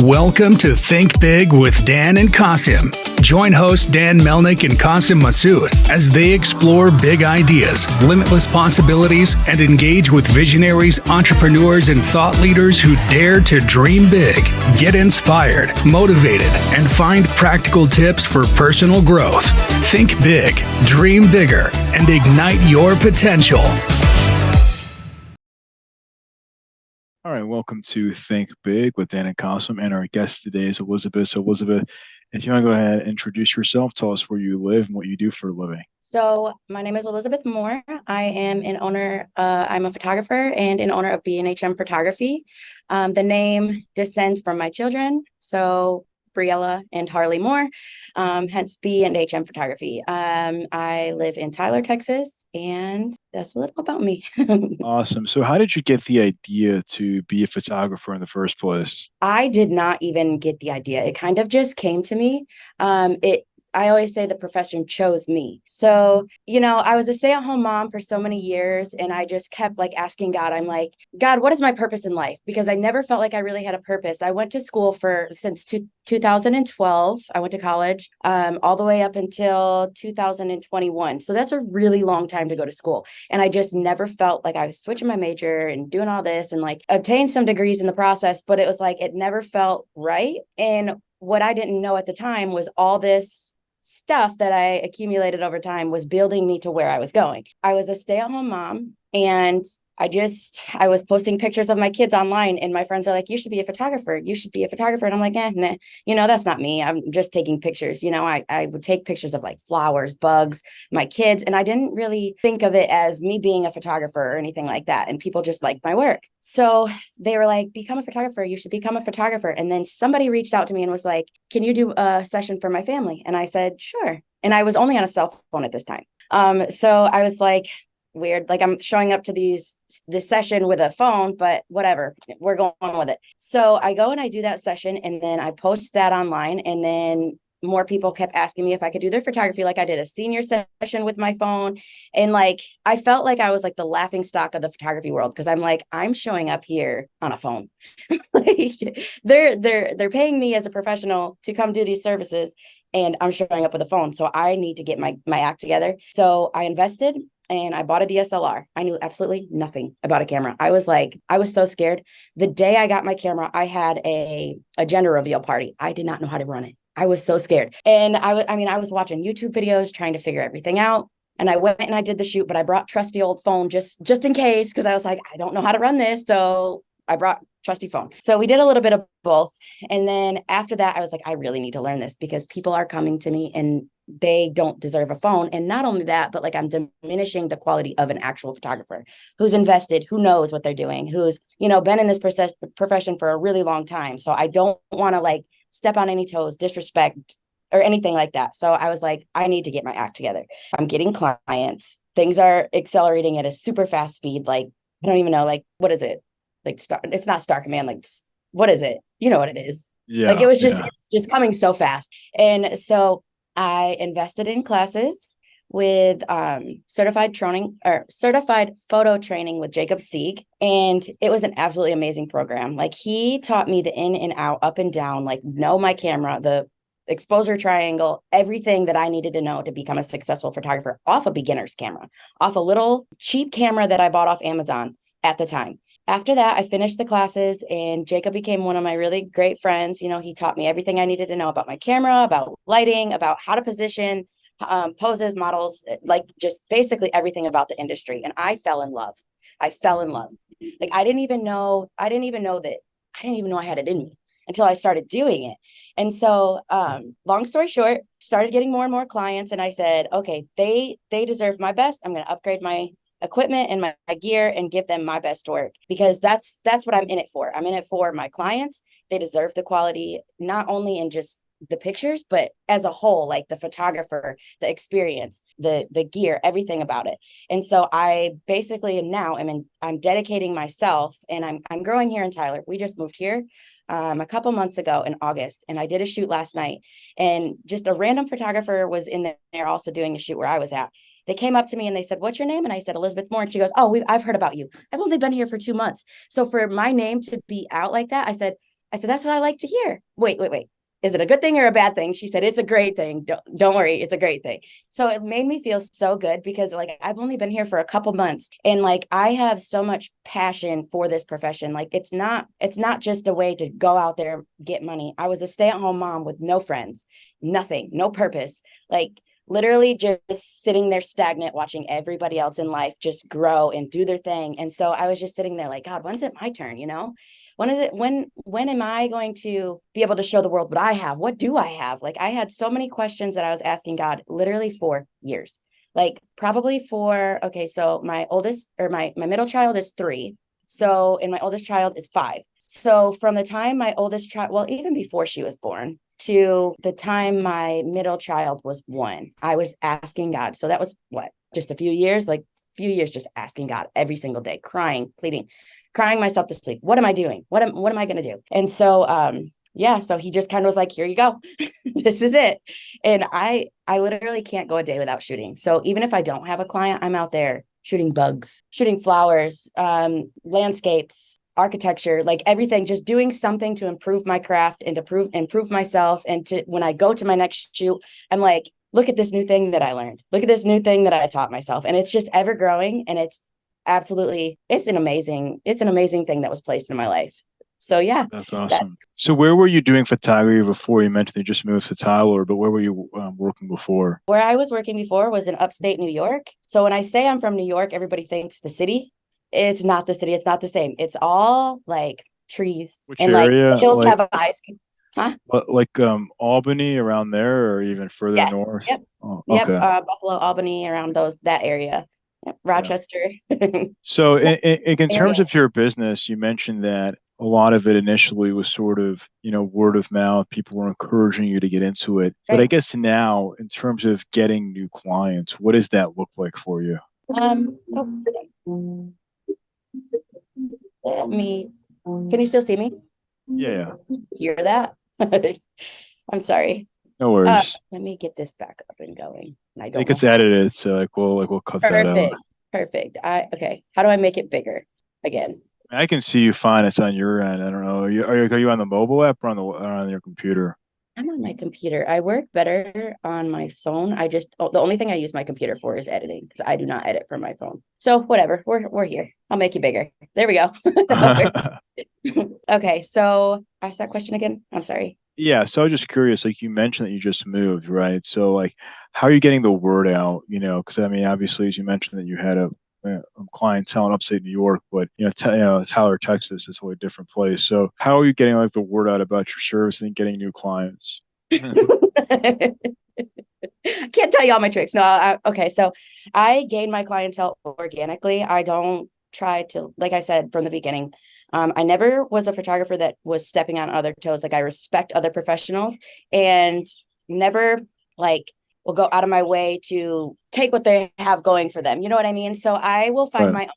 Welcome to Think Big with Dan and Qasim. Join hosts Dan Melnick and Qasim Masood as they explore big ideas, limitless possibilities, and engage with visionaries, entrepreneurs, and thought leaders who dare to dream big, get inspired, motivated, and find practical tips for personal growth. Think big, dream bigger, and ignite your potential. All right, welcome to Think Big with Dan and Qasim, and our guest today is Elizabeth. So, Elizabeth, if you want to go ahead and introduce yourself, tell us where you live and what you do for a living. So my name is Elizabeth Moore. I am an owner. I'm a photographer and an owner of B&HM Photography. The name descends from my children. So Briella and Harley Moore, hence B&HM Photography. I live in Tyler, Texas, and that's a little about me. Awesome. So, how did you get the idea to be a photographer in the first place? I did not even get the idea. It kind of just came to me. I always say the profession chose me. So, I was a stay-at-home mom for so many years, and I just kept asking God. I'm like, God, what is my purpose in life? Because I never felt like I really had a purpose. I went to school since 2012. I went to college all the way up until 2021. So that's a really long time to go to school. And I just never felt like I was switching my major and doing all this and obtained some degrees in the process, but it was it never felt right. And what I didn't know at the time was all this stuff that I accumulated over time was building me to where I was going. I was a stay-at-home mom, and I was posting pictures of my kids online, and my friends are like, you should be a photographer. You should be a photographer. And I'm like, nah, that's not me. I'm just taking pictures. I would take pictures of flowers, bugs, my kids. And I didn't really think of it as me being a photographer or anything like that. And people just liked my work. So they were like, become a photographer. You should become a photographer. And then somebody reached out to me and was like, can you do a session for my family? And I said, sure. And I was only on a cell phone at this time. So I was like, weird, I'm showing up to this session with a phone, but whatever, we're going with it. So I go and I do that session, and then I post that online, and then more people kept asking me if I could do their photography. I did a senior session with my phone, and I felt like I was the laughing stock of the photography world, because I'm showing up here on a phone. They're paying me as a professional to come do these services, and I'm showing up with a phone. So I need to get my act together. So I invested and I bought a DSLR. I knew absolutely nothing about a camera. I was so scared. The day I got my camera, I had a gender reveal party. I did not know how to run it. I was so scared. And I was watching YouTube videos, trying to figure everything out. And I went and I did the shoot, but I brought trusty old phone just in case, because I was I don't know how to run this. So I brought trusty phone. So we did a little bit of both. And then after that, I was I really need to learn this, because people are coming to me and they don't deserve a phone. And not only that, but I'm diminishing the quality of an actual photographer who's invested, who knows what they're doing, who's, been in this profession for a really long time. So I don't want to step on any toes, disrespect, or anything like that. So I was I need to get my act together. I'm getting clients. Things are accelerating at a super fast speed. I don't even know, what is it? It's not Star Command. What is it? You know what it is. Yeah. It was just coming so fast. And so I invested in classes with certified photo training with Jacob Sieg. And it was an absolutely amazing program. He taught me the in and out, up and down, know my camera, the exposure triangle, everything that I needed to know to become a successful photographer off a beginner's camera, off a little cheap camera that I bought off Amazon at the time. After that, I finished the classes, and Jacob became one of my really great friends. He taught me everything I needed to know about my camera, about lighting, about how to position, poses, models, just basically everything about the industry. And I fell in love. I didn't even know I had it in me until I started doing it. And so, long story short, started getting more and more clients. And I said, okay, they deserve my best. I'm going to upgrade my equipment and my gear and give them my best work, because that's what I'm in it for. I'm in it for my clients. They deserve the quality, not only in just the pictures, but as a whole, the photographer, the experience, the gear, everything about it. And so I basically I'm dedicating myself, and I'm growing here in Tyler. We just moved here a couple months ago in August, and I did a shoot last night, and just a random photographer was in there also doing a shoot where I was at. They came up to me and they said, what's your name? And I said, Elizabeth Moore. And she goes, oh, I've heard about you. I've only been here for 2 months. So for my name to be out like that, I said, I said, that's what I like to hear. Wait. Is it a good thing or a bad thing? She said, it's a great thing. Don't worry. It's a great thing. So it made me feel so good because like, I've only been here for a couple months and like, I have so much passion for this profession. Like it's not just a way to go out there, get money. I was a stay-at-home mom with no friends, nothing, no purpose, like literally just sitting there stagnant, watching everybody else in life just grow and do their thing. And so I was just sitting there like, God, when's it my turn? When is it, when am I going to be able to show the world what I have? What do I have? Like I had so many questions that I was asking God literally for years. Like probably okay, so my oldest or my middle child is 3. So, and my oldest child is 5. So from the time my oldest child, well, even before she was born to the time my middle child was 1, I was asking God. So that was what, just a few years, just asking God every single day, crying, pleading, crying myself to sleep. What am I doing? What am I going to do? And so, yeah, so he just kind of was like, here you go. This is it. And I literally can't go a day without shooting. So even if I don't have a client, I'm out there shooting bugs, shooting flowers, landscapes, architecture, like everything, just doing something to improve my craft and to improve myself. And to, when I go to my next shoot, I'm like, look at this new thing that I learned. Look at this new thing that I taught myself. And it's just ever growing. And it's an amazing thing that was placed in my life. So yeah, That's awesome. So where were you doing photography before? You mentioned you just moved to Tyler, but where were you working before? Where I was working before was in upstate New York. So when I say I'm from New York, everybody thinks the city. It's not the city. It's not the same. It's all like trees. Which and area? Like hills Like have eyes. Huh? like Albany around there, or even further Yes. north? Yep. Oh, Yep. okay. Buffalo, Albany, around that area. Yep. Yeah. Rochester. So in terms Area. of your business, you mentioned that a lot of it initially was sort of, word of mouth. People were encouraging you to get into it. But I Right. guess now, in terms of getting new clients, what does that look like for you? Oh, let me, can you still see me? Yeah, Hear that? I'm sorry. no worries. Let me get this back up and going. I It don't know gets how. edited, so we'll cut that out. Perfect. Okay. How do I make it bigger again? I can see you fine. It's on your end. I don't know. Are you on the mobile app or on your computer? I'm on my computer. I work better on my phone. The only thing I use my computer for is editing because I do not edit from my phone. So whatever. We're here. I'll make you bigger. There we go. Okay. So ask that question again. I'm sorry. Yeah, so I was just curious, like you mentioned that you just moved, right? So like how are you getting the word out, because I mean obviously as you mentioned that you had a clientele in upstate New York, but Tyler, Texas is a totally different place. So how are you getting like the word out about your service and getting new clients? I can't tell you all my tricks. No, okay. So I gain my clientele organically. I don't try to, like I said from the beginning, I never was a photographer that was stepping on other toes. Like I respect other professionals and never like will go out of my way to take what they have going for them. You know what I mean? So I will find Right.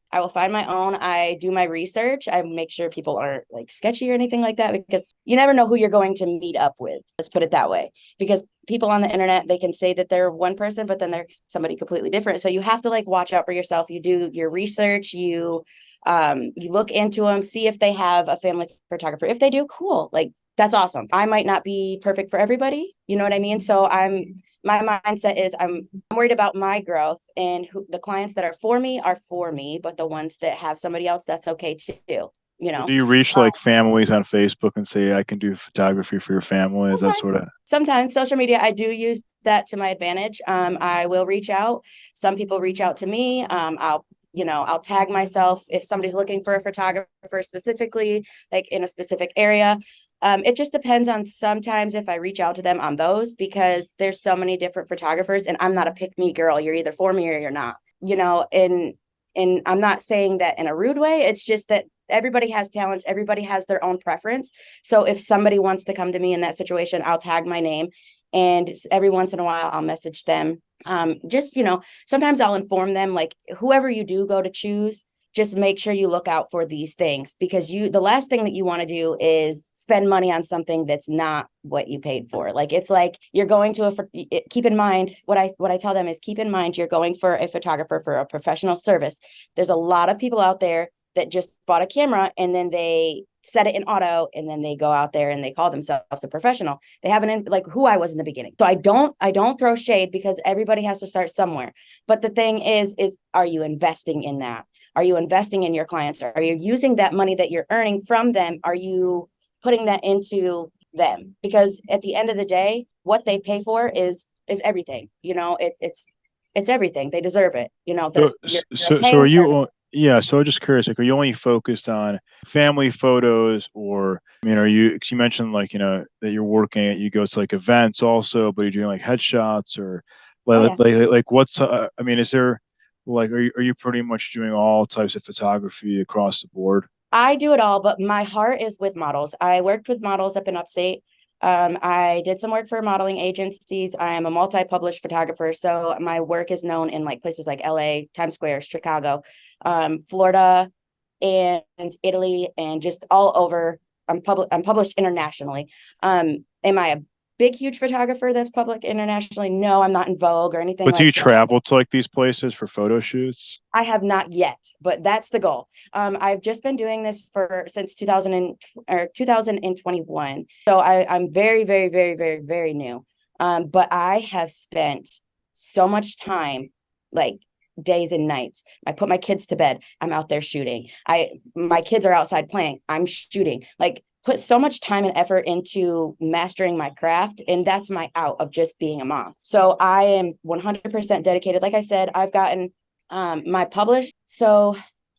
my own. I do my research. I make sure people aren't like sketchy or anything like that because you never know who you're going to meet up with. Let's put it that way. Because people on the internet, they can say that they're one person, but then they're somebody completely different. So you have to like watch out for yourself. You do your research, you look into them, see if they have a family photographer. If they do, cool. Like that's awesome. I might not be perfect for everybody. You know what I mean? So my mindset is I'm worried about my growth and the clients that are for me, but the ones that have somebody else, that's okay too. So do you reach like families on Facebook and say I can do photography for your family? Is that sort of sometimes social media, I do use that to my advantage. I will reach out. Some people reach out to me. I'll tag myself if somebody's looking for a photographer specifically, like in a specific area. It just depends on sometimes if I reach out to them on those because there's so many different photographers and I'm not a pick me girl. You're either for me or you're not, and I'm not saying that in a rude way. It's just that everybody has talents. Everybody has their own preference. So if somebody wants to come to me in that situation, I'll tag my name and every once in a while I'll message them. Sometimes I'll inform them like whoever you do go to choose, just make sure you look out for these things because the last thing that you want to do is spend money on something that's not what you paid for. Like it's like you're going to keep in mind what I tell them is keep in mind you're going for a photographer for a professional service. There's a lot of people out there that just bought a camera and then they set it in auto, and then they go out there and they call themselves a professional. They haven't, like who I was in the beginning. So I don't throw shade, because everybody has to start somewhere. But the thing is are you investing in that? Are you investing in your clients? Are you using that money that you're earning from them? Are you putting that into them? Because at the end of the day, what they pay for is everything. It's everything. They deserve it. You're So are paying for. you? Yeah. So I'm just curious. Like, are you only focused on family photos, or I mean, are you? Because you mentioned like that you're working at, you go to like events also, but you're doing like headshots or Oh like yeah. what's? I mean, is there like are you pretty much doing all types of photography across the board? I do it all, but my heart is with models. I worked with models up in upstate. I did some work for modeling agencies. I am a multi-published photographer, so my work is known in like places like LA, Times Square, Chicago, Florida, and Italy, and just all over. I'm published internationally. Am I a big, huge photographer that's public internationally? No, I'm not in Vogue or anything But do you like that. travel to like these places for photo shoots? I have not yet, but that's the goal. I've just been doing this for since 2021. So I'm very, very, very, very, very new. But I have spent so much time, like days and nights. I put my kids to bed. I'm out there shooting. My kids are outside playing. I'm shooting. Like put so much time and effort into mastering my craft, and that's my out of just being a mom. So I am 100% dedicated. Like I said, I've gotten my published. So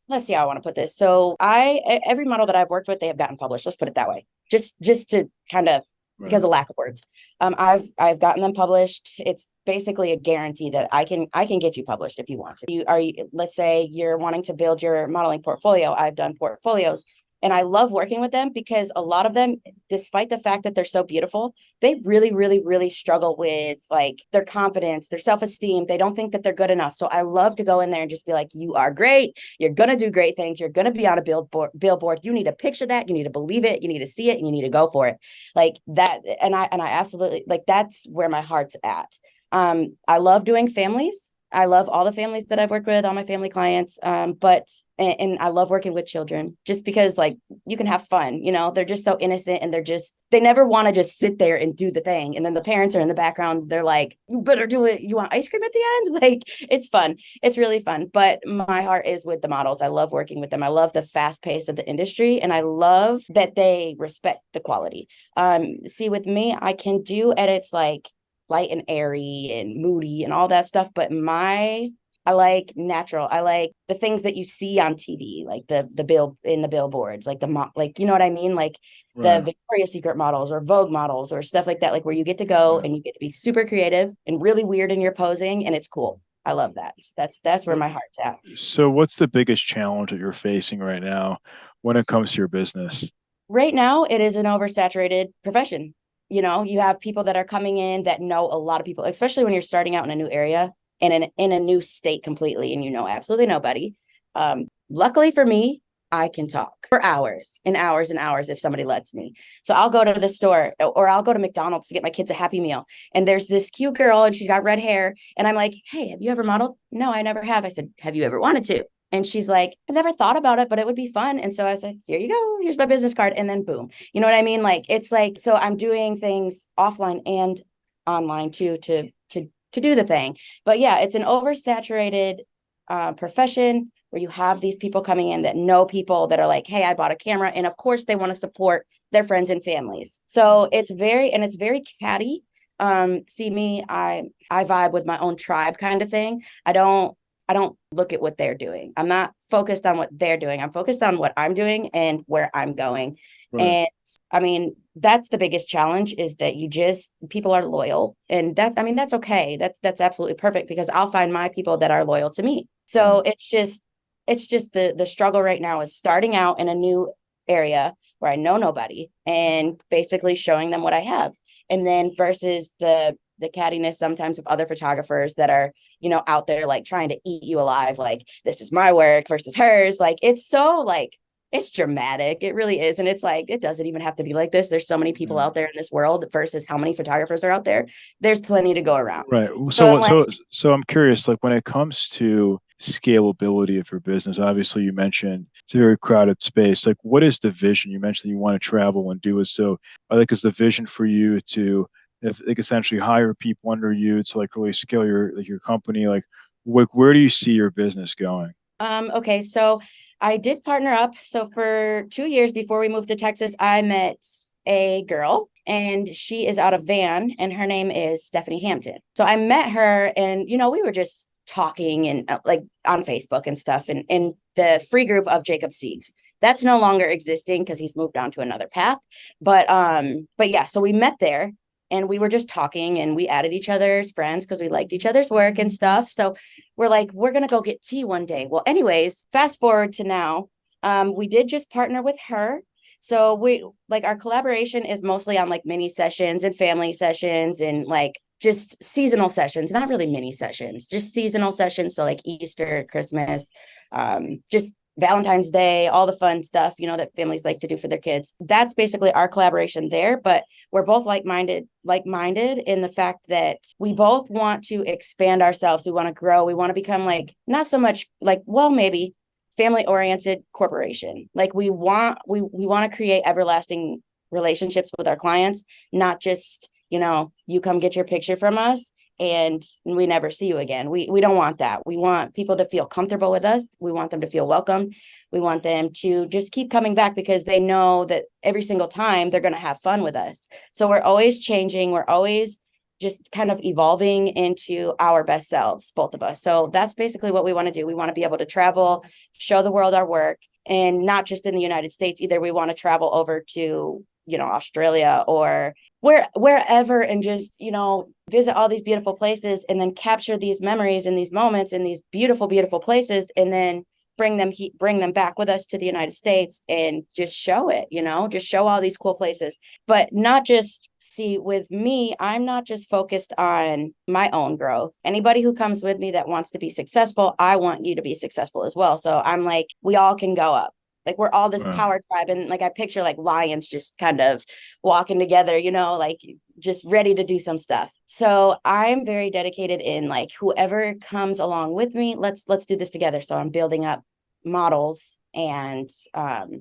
let's see how I want to put this. So every model that I've worked with, they have gotten published. Let's put it that way. Just to kind of, Right. because of lack of words. I've gotten them published. It's basically a guarantee that I can get you published if you want to. Let's say you're wanting to build your modeling portfolio. I've done portfolios. And I love working with them because a lot of them, despite the fact that they're so beautiful, they really, really, really struggle with like their confidence, their self-esteem. They don't think that they're good enough. So I love to go in there and just be like, you are great. You're going to do great things. You're going to be on a billboard. You need to picture that. You need to believe it. You need to see it, and you need to go for it. Like that. And I absolutely, like, that's where my heart's at. I love doing families. I love all the families that I've worked with, all my family clients. And I love working with children just because like you can have fun, they're just so innocent, and they never want to just sit there and do the thing. And then the parents are in the background. They're like, you better do it. You want ice cream at the end? Like, it's fun. It's really fun. But my heart is with the models. I love working with them. I love the fast pace of the industry, and I love that they respect the quality. See, with me, I can do edits like light and airy and moody and all that stuff, but I like natural. I like the things that you see on TV, like the billboards, like like, you know what I mean? Like the Right. Victoria's Secret models or Vogue models or stuff like that, like where you get to go Right. and you get to be super creative and really weird in your posing, and it's cool. I love that. That's where So my heart's at. so what's the biggest challenge that you're facing right now when it comes to your business? Right now, it is an oversaturated profession. You have people that are coming in that know a lot of people, especially when you're starting out in a new area and in a new state completely, and you know absolutely nobody. Luckily for me, I can talk for hours and hours and hours if somebody lets me. So I'll go to the store, or I'll go to McDonald's to get my kids a Happy Meal. And there's this cute girl and she's got red hair. And I'm like, hey, have you ever modeled? No, I never have. I said, have you ever wanted to? And she's like, I never thought about it, but it would be fun. And so I said, here you go. Here's my business card. And then boom. You know what I mean? Like, it's like, so I'm doing things offline and online too, to do the thing. But yeah, it's an oversaturated profession where you have these people coming in that know people that are like, hey, I bought a camera. And of course they want to support their friends and families. So it's very catty. See me, I vibe with my own tribe kind of thing. I don't look at what they're doing. I'm not focused on what they're doing. I'm focused on what I'm doing and where I'm going. Right. And I mean, that's the biggest challenge, is that people are loyal. And that's okay. That's absolutely perfect, because I'll find my people that are loyal to me. Right. So it's just the struggle right now is starting out in a new area where I know nobody and basically showing them what I have. And then versus the cattiness sometimes of other photographers that are, out there like trying to eat you alive. Like, this is my work versus hers. Like, it's so like, it's dramatic. It really is. And it's like, it doesn't even have to be like this. There's so many people Yeah. out there in this world versus how many photographers are out there. There's plenty to go around. Right. So I'm like, So I'm curious, like when it comes to scalability of your business? Obviously, you mentioned it's a very crowded space. Like, what is the vision? You mentioned that you want to travel and do it. So, like, is the vision for you to, if like essentially hire people under you to like really scale your company? Like, where do you see your business going? Okay, so I did partner up. So for 2 years before we moved to Texas, I met a girl and she is out of Van and her name is Stephanie Hampton. So I met her and, we were just talking and like on Facebook and stuff and in the free group of Jacob Siegs. That's no longer existing because he's moved on to another path. But yeah, so we met there and we were just talking and we added each other's friends because we liked each other's work and stuff. So we're like, we're going to go get tea one day. Well, anyways, fast forward to now. We did just partner with her. So we like our collaboration is mostly on like mini sessions and family sessions and like just seasonal sessions, not really mini sessions, just seasonal sessions. So like Easter, Christmas, just Valentine's Day, all the fun stuff, that families like to do for their kids. That's basically our collaboration there. But we're both like-minded in the fact that we both want to expand ourselves. We want to grow. We want to become like, not so much like, well, maybe family-oriented corporation. Like we want to create everlasting relationships with our clients, not just, you come get your picture from us and we never see you again. We don't want that. We want people to feel comfortable with us. We want them to feel welcome. We want them to just keep coming back because they know that every single time they're going to have fun with us. So we're always changing. We're always just kind of evolving into our best selves, both of us. So that's basically what we want to do. We want to be able to travel, show the world our work, and not just in the United States either. We want to travel over to, Australia or wherever and just, visit all these beautiful places and then capture these memories and these moments in these beautiful, beautiful places and then bring them back with us to the United States and just show it, just show all these cool places. But not just see with me, I'm not just focused on my own growth. Anybody who comes with me that wants to be successful, I want you to be successful as well. So I'm like, we all can go up. Like we're all this power tribe. And like I picture like lions just kind of walking together, like just ready to do some stuff. So I'm very dedicated in like whoever comes along with me, let's do this together. So I'm building up models and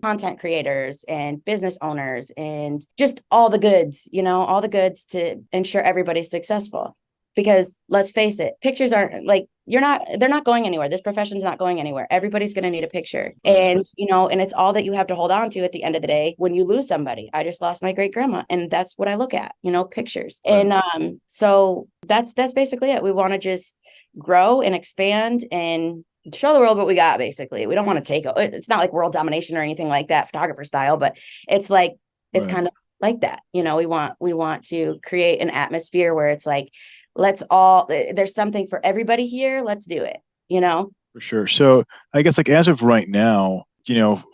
content creators and business owners and just all the goods, all the goods to ensure everybody's successful. Because let's face it, pictures aren't like they're not going anywhere. This profession's not going anywhere. Everybody's going to need a picture. And, and it's all that you have to hold on to at the end of the day when you lose somebody. I just lost my great grandma and that's what I look at, pictures. And so that's basically it. We want to just grow and expand and show the world what we got. Basically, we don't want to take it's not like world domination or anything like that, photographer style, but it's like, it's kind of like that. We want to create an atmosphere where it's like, there's something for everybody here. Let's do it, For sure. So I guess like as of right now,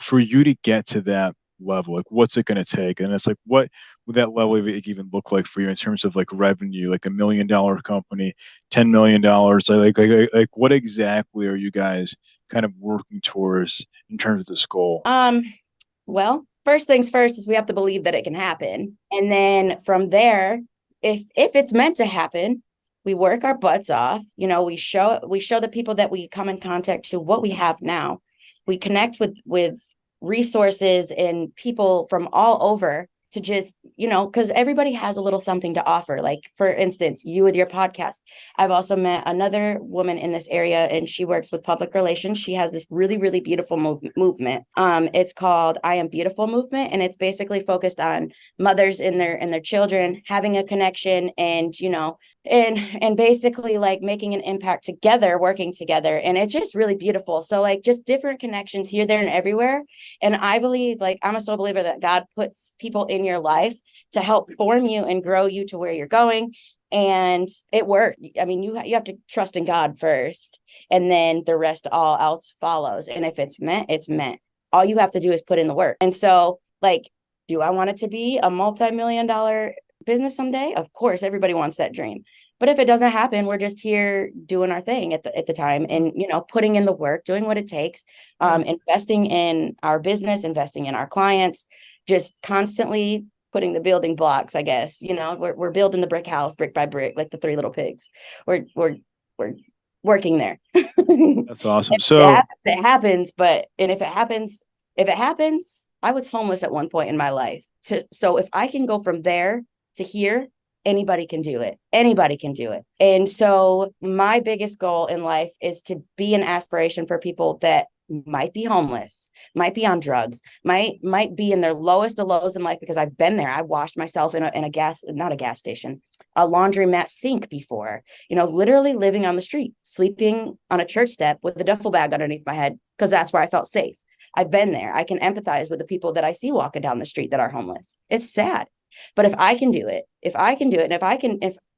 for you to get to that level, like what's it going to take? And it's like, what would that level even look like for you in terms of like revenue, like $1 million company, $10 million? Like what exactly are you guys kind of working towards in terms of this goal? Well, first things first is we have to believe that it can happen. And then from there, if it's meant to happen, we work our butts off. We show the people that we come in contact to what we have now. We connect with resources and people from all over to just, because everybody has a little something to offer. Like, for instance, you with your podcast. I've also met another woman in this area and she works with public relations. She has this really, really beautiful movement. It's called I Am Beautiful movement. And it's basically focused on mothers and their children having a connection and, and basically like making an impact together, working together. And it's just really beautiful. So like just different connections here, there, and everywhere. And I believe, like, I'm a soul believer that God puts people in your life to help form you and grow you to where you're going. And it worked. I mean, you have to trust in God first, and then the rest all else follows. And if it's meant, it's meant. All you have to do is put in the work. And so, like, do I want it to be a multi-million-dollar business someday? Of course, everybody wants that dream. But if it doesn't happen, we're just here doing our thing at the time and, putting in the work, doing what it takes, investing in our business, investing in our clients, just constantly putting the building blocks, I guess. We're building the brick house brick by brick, like the Three Little Pigs. We're working there. That's awesome. If So it happens, but and if it happens, I was homeless at one point in my life. So if I can go from there to here, anybody can do it. Anybody can do it. And so my biggest goal in life is to be an aspiration for people that might be homeless, might be on drugs, might be in their lowest of lows in life, because I've been there. I washed myself in a gas, not a gas station, a laundromat sink before, literally living on the street, sleeping on a church step with a duffel bag underneath my head, because that's where I felt safe. I've been there. I can empathize with the people that I see walking down the street that are homeless. It's sad. But if I can do it, and if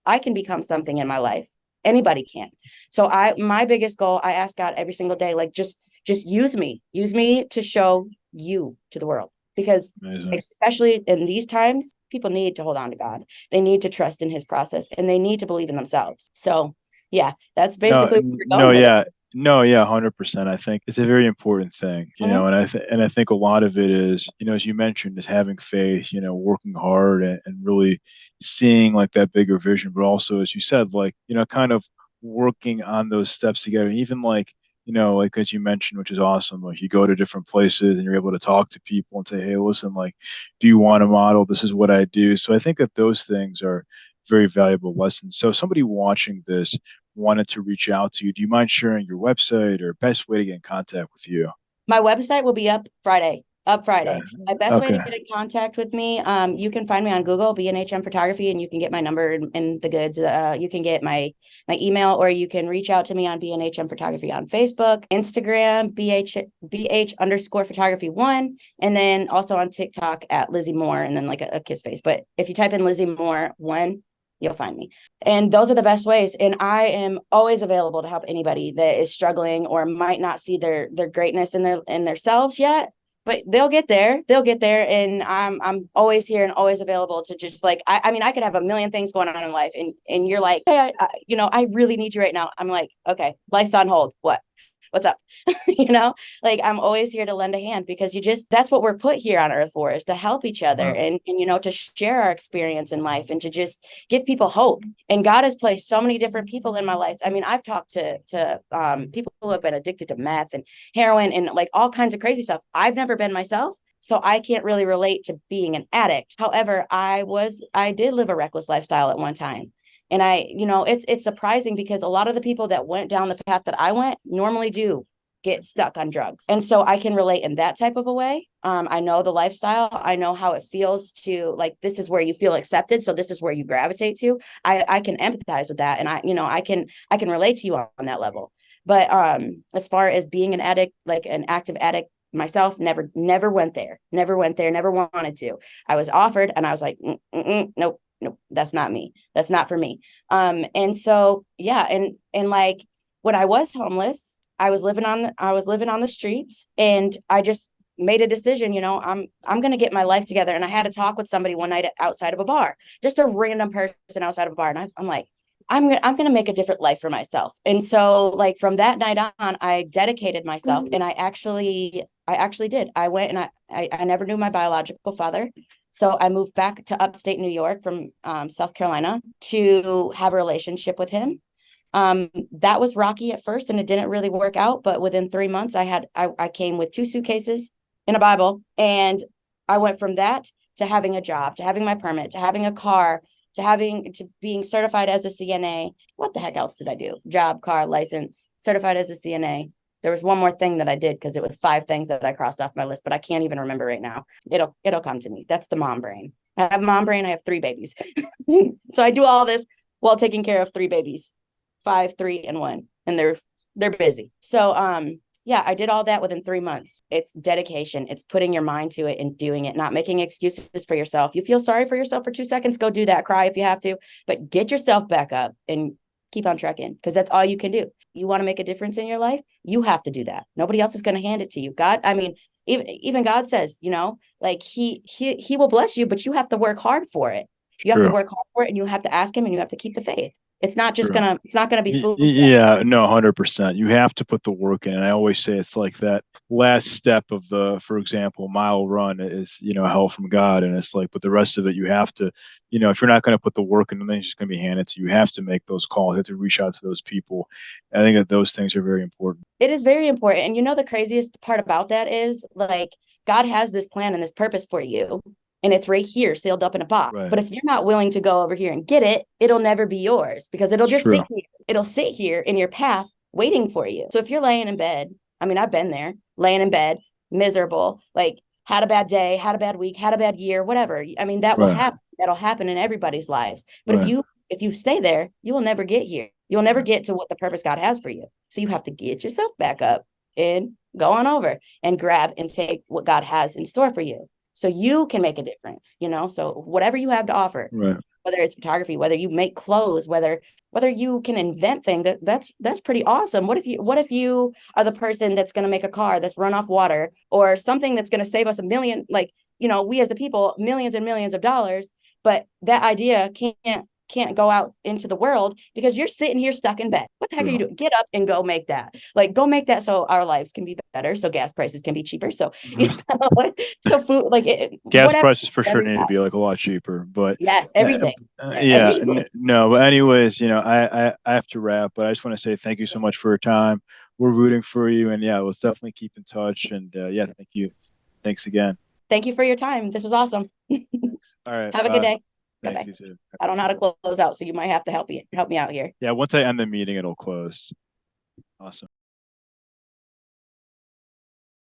I can become something in my life, anybody can. So my biggest goal, I ask God every single day, like, just use me to show you to the world, because amazing. especially in these times, people need to hold on to God. They need to trust in his process, and they need to believe in themselves. So yeah, that's No, basically where you're no, going with it. yeah, no, yeah, 100%. I think it's a very important thing, Mhm. and I think a lot of it is, as you mentioned, is having faith, working hard and really seeing like that bigger vision, but also, as you said, like, kind of working on those steps together. And even like, like as you mentioned, which is awesome, like you go to different places and you're able to talk to people and say, hey, listen, like, do you want a model? This is what I do. So I think that those things are very valuable lessons. So somebody watching this wanted to reach out to you, do you mind sharing your website or best way to get in contact with you? My website will be up Friday. Up Okay. Friday. My best way to Okay. get in contact with me, you can find me on Google, B&HM Photography, and you can get my number and the goods. You can get my email, or you can reach out to me on B&HM Photography on Facebook, Instagram, BH underscore photography one, and then also on TikTok at Lizzie Moore, and then like a kiss face. But if you type in Lizzie Moore one, you'll find me. And those are the best ways. And I am always available to help anybody that is struggling or might not see their greatness in their selves yet, but they'll get there. They'll get there. And I'm always here and always available to just like, I mean, I could have a million things going on in life, and you're like, hey, I really need you right now. I'm like, okay, life's on hold. What's up? Like, I'm always here to lend a hand, because that's what we're put here on earth for, is to help each other, Uh, and to share our experience in life, and to just give people hope. And God has placed so many different people in my life. I mean, I've talked to people who have been addicted to meth and heroin and like all kinds of crazy stuff. I've never been myself, so I can't really relate to being an addict. However, I did live a reckless lifestyle at one time. And it's surprising, because a lot of the people that went down the path that I went normally do get stuck on drugs. And so I can relate in that type of a way. I know the lifestyle. I know how it feels to, like, this is where you feel accepted. So this is where you gravitate to. I can empathize with that. And I can relate to you on that level. But as far as being an addict, like an active addict myself, never went there, never wanted to. I was offered, and I was like, nope, that's not me. That's not for me. And so, yeah. And like, when I was homeless, I was living on the streets, and I just made a decision, I'm going to get my life together. And I had a talk with somebody one night outside of a bar, just a random person outside of a bar. And I'm like, I'm going to make a different life for myself. And so, like, from that night on, I dedicated myself, and I actually did. I went, and I never knew my biological father. So I moved back to upstate New York from South Carolina to have a relationship with him. That was rocky at first, and it didn't really work out. But within 3 months, I came with 2 suitcases and a Bible, and I went from that to having a job, to having my permit, to having a car, to being certified as a CNA. What the heck else did I do? Job, car, license, certified as a CNA. There was one more thing that I did, because it was 5 things that I crossed off my list, but I can't even remember right now. It'll come to me. That's the mom brain. I have mom brain. I have 3 babies. So I do all this while taking care of 3 babies, 5, 3, and 1, and they're busy. So yeah, I did all that within 3 months. It's dedication. It's putting your mind to it and doing it, not making excuses for yourself. You feel sorry for yourself for 2 seconds, go do that, cry if you have to, but get yourself back up and keep on trekking, because that's all you can do. You want to make a difference in your life, you have to do that. Nobody else is going to hand it to you. God, I mean, even God says, like, he will bless you, but you have to work hard for it. You have to true. work hard for it, and you have to ask him, and you have to keep the faith. It's not just True. it's not gonna be spoon fed. Yeah, no, 100%. You have to put the work in. And I always say it's like that last step of the, for example, mile run is, help from God. And it's like, but the rest of it, you have to, if you're not going to put the work in, then it's just going to be handed to you. You have to make those calls. You have to reach out to those people. I think that those things are very important. It is very important. And the craziest part about that is like God has this plan and this purpose for you. And it's right here, sealed up in a box. Right. But if you're not willing to go over here and get it, it'll never be yours because it'll It's just true. sit here. It'll sit here in your path waiting for you. So if you're laying in bed, I mean, I've been there, laying in bed, miserable, like had a bad day, had a bad week, had a bad year, whatever. I mean, that will Right. happen. That'll happen in everybody's lives. But Right. if you stay there, you will never get here. You'll never get to what the purpose God has for you. So you have to get yourself back up and go on over and grab and take what God has in store for you. So you can make a difference, so whatever you have to offer, Right. whether it's photography, whether you make clothes, whether you can invent things, that's pretty awesome. What if you are the person that's going to make a car that's run off water or something that's going to save us a million, like, we as the people, millions and millions of dollars, but that idea can't go out into the world because you're sitting here stuck in bed. What the heck are you doing? Get up and go make that. Like, go make that so our lives can be better, so gas prices can be cheaper. So, so food, like gas whatever, prices for sure need to be like a lot cheaper, but yes, everything. yeah, Everything. no. But anyways, I have to wrap, but I just want to say thank you so much for your time. We're rooting for you, and yeah, let's definitely keep in touch. And yeah, thank you. Thanks again. Thank you for your time. This was awesome. All right. Have a good day. Thanks, Bye-bye. you too. I don't know how to close out, so you might have to help me out here. Yeah, once I end the meeting, it'll close. Awesome.